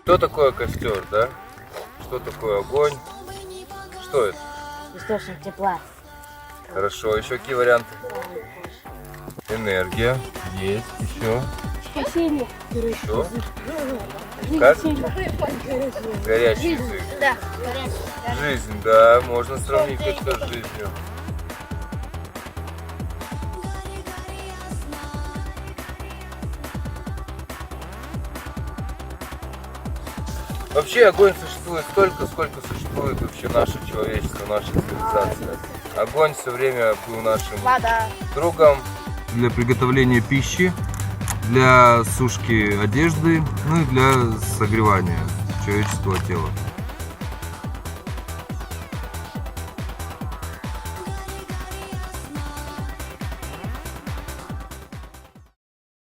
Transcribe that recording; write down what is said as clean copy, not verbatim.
Что такое костер, да? Что такое огонь? Что это? Источник тепла. Хорошо, еще какие варианты? Энергия. Есть. Еще. Спасение. Еще. Как? Горячий язык. Да. Жизнь, да, можно сравнить это с жизнью. Вообще огонь существует столько, сколько существует вообще наше человечество, наша цивилизация. Огонь все время был нашим другом для приготовления пищи, для сушки одежды, ну и для согревания человеческого тела.